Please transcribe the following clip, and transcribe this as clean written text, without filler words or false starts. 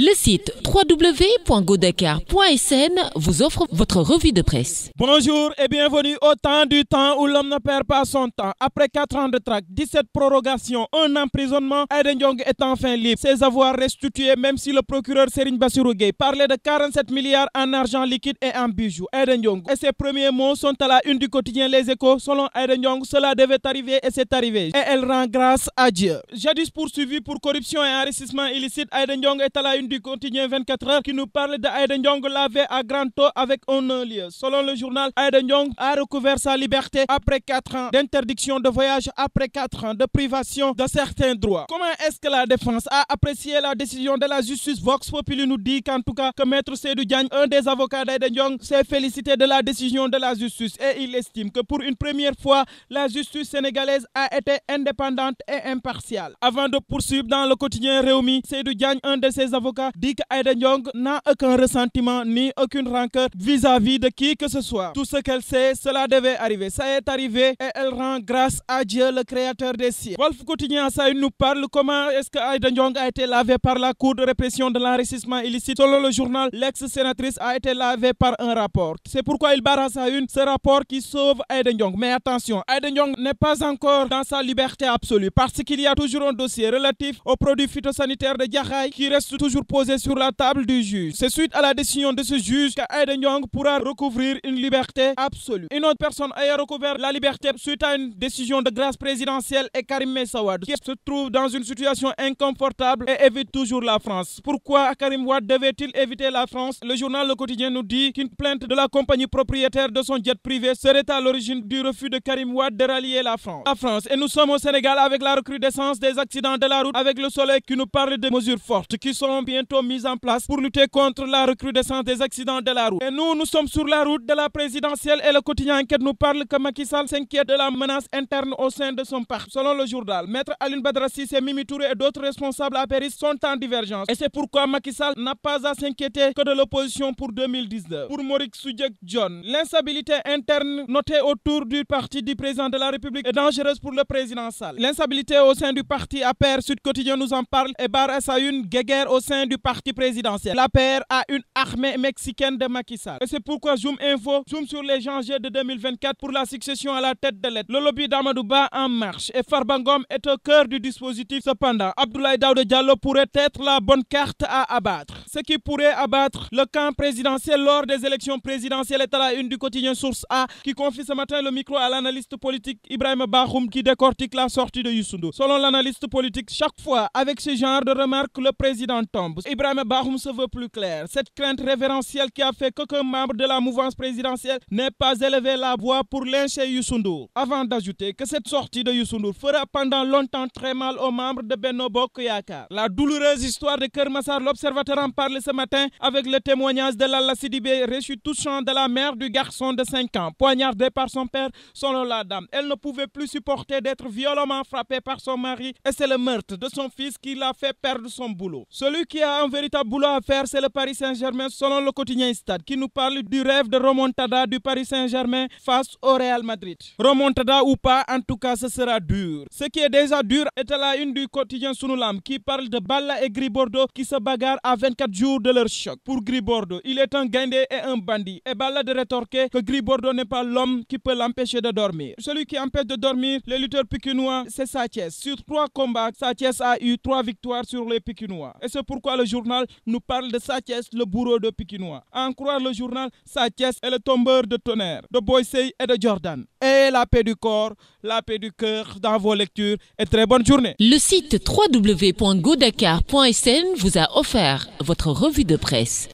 Le site www.godakar.sn vous offre votre revue de presse. Bonjour et bienvenue au temps du temps où l'homme ne perd pas son temps. Après 4 ans de traque, 17 prorogations, un emprisonnement, Aïda Ndiongue est enfin libre. Ses avoirs restitués, même si le procureur Serigne Bassirou Gueye parlait de 47 milliards en argent liquide et en bijoux. Aïda Ndiongue et ses premiers mots sont à la une du quotidien Les Échos. Selon Aïda Ndiongue, cela devait arriver et c'est arrivé. Et elle rend grâce à Dieu. Jadis poursuivi pour corruption et enrichissement illicite, Aïda Ndiongue est à la une du quotidien 24 heures qui nous parle de Aïda Ndiongue lavé à grand eau avec un non-lieu. Selon le journal, Aïda Ndiongue a recouvert sa liberté après 4 ans d'interdiction de voyage, après 4 ans de privation de certains droits. Comment est-ce que la défense a apprécié la décision de la justice? Vox Populi nous dit qu'en tout cas que Maître Seydou Diagne, un des avocats d'Aïda Ndiongue, s'est félicité de la décision de la justice et il estime que pour une première fois, la justice sénégalaise a été indépendante et impartiale. Avant de poursuivre dans le quotidien Rewmi, Seydou Diagne, un de ses avocats, dit qu'Aïda Ndiongue n'a aucun ressentiment ni aucune rancœur vis-à-vis de qui que ce soit. Tout ce qu'elle sait, cela devait arriver. Ça est arrivé et elle rend grâce à Dieu, le créateur des cieux. Wolf Quotidien à ça, il nous parle comment est-ce que Aïda Ndiongue a été lavée par la Cour de répression de l'enrichissement illicite. Selon le journal, l'ex-sénatrice a été lavée par un rapport. C'est pourquoi il barre à sa une ce rapport qui sauve Aïda Ndiongue. Mais attention, Aïda Ndiongue n'est pas encore dans sa liberté absolue parce qu'il y a toujours un dossier relatif aux produits phytosanitaires de Diakhaye qui reste toujours posé sur la table du juge. C'est suite à la décision de ce juge qu'Aïda Ndiongue pourra recouvrir une liberté absolue. Une autre personne ayant recouvert la liberté suite à une décision de grâce présidentielle est Karim Meïssa Wade, qui se trouve dans une situation inconfortable et évite toujours la France. Pourquoi Karim Wade devait-il éviter la France? Le journal Le Quotidien nous dit qu'une plainte de la compagnie propriétaire de son jet privé serait à l'origine du refus de Karim Wade de rallier la France. Et nous sommes au Sénégal avec la recrudescence des accidents de la route, avec Le Soleil qui nous parle de mesures fortes qui seront bientôt mises en place pour lutter contre la recrudescence des accidents de la route. Et nous sommes sur la route de la présidentielle et le quotidien Enquête nous parle que Macky Sall s'inquiète de la menace interne au sein de son parti. Selon le journal, Maître Alioune Badara Cissé, Mimi Touré et d'autres responsables apéristes sont en divergence. Et c'est pourquoi Macky Sall n'a pas à s'inquiéter que de l'opposition pour 2019. Pour Maurice Soudieck John, l'instabilité interne notée autour du parti du président de la République est dangereuse pour le président Sall. L'instabilité au sein du parti APR, Sud Quotidien nous en parle et barre à sa une guéguerre au sein du parti présidentiel. L'APR a une armée mexicaine de Macky Sall. Et c'est pourquoi Zoom Info zoome sur les enjeux de 2024 pour la succession à la tête de l'État. Le lobby d'Amadou Ba en marche et Farba Ngom est au cœur du dispositif. Cependant, Abdoulaye Daouda Diallo pourrait être la bonne carte à abattre. Ce qui pourrait abattre le camp présidentiel lors des élections présidentielles est à la une du quotidien Source A qui confie ce matin le micro à l'analyste politique Ibrahima Bakhoum qui décortique la sortie de Youssou Ndour. Selon l'analyste politique, chaque fois avec ce genre de remarques, le président tombe. Ibrahima Bakhoum se veut plus clair. Cette crainte révérentielle qui a fait qu'aucun membre de la mouvance présidentielle n'ait pas élevé la voix pour lyncher Youssou Ndour. Avant d'ajouter que cette sortie de Youssou Ndour fera pendant longtemps très mal aux membres de Benno Bokk Yakaar. La douloureuse histoire de Keur Massar, l'Observateur en parle ce matin avec le témoignage de Lalla Sidibé, reçu touchant de la mère du garçon de 5 ans, poignardé par son père. Selon la dame, elle ne pouvait plus supporter d'être violemment frappée par son mari et c'est le meurtre de son fils qui l'a fait perdre son boulot. Celui qui a un véritable boulot à faire, c'est le Paris Saint-Germain, selon le quotidien Stade, qui nous parle du rêve de remontada du Paris Saint-Germain face au Real Madrid. Remontada ou pas, en tout cas, ce sera dur. Ce qui est déjà dur est à la une du quotidien Sunulam, qui parle de Balla et Gris Bordeaux qui se bagarrent à 24 jours de leur choc. Pour Gris Bordeaux, il est un guindé et un bandit. Et Balla de rétorquer que Gris Bordeaux n'est pas l'homme qui peut l'empêcher de dormir. Celui qui empêche de dormir les lutteurs pikinois, c'est Sa Thiès. Sur 3 combats, Sa Thiès a eu 3 victoires sur les Pikinois. Et c'est pourquoi le journal nous parle de Sa Thiès, le bourreau de Pikinois. À en croire le journal, Sa Thiès est le tombeur de Tonnerre, de Boy Sey et de Jordan. Et la paix du corps, la paix du cœur dans vos lectures et très bonne journée. Le site www.godakar.sn vous a offert votre revue de presse.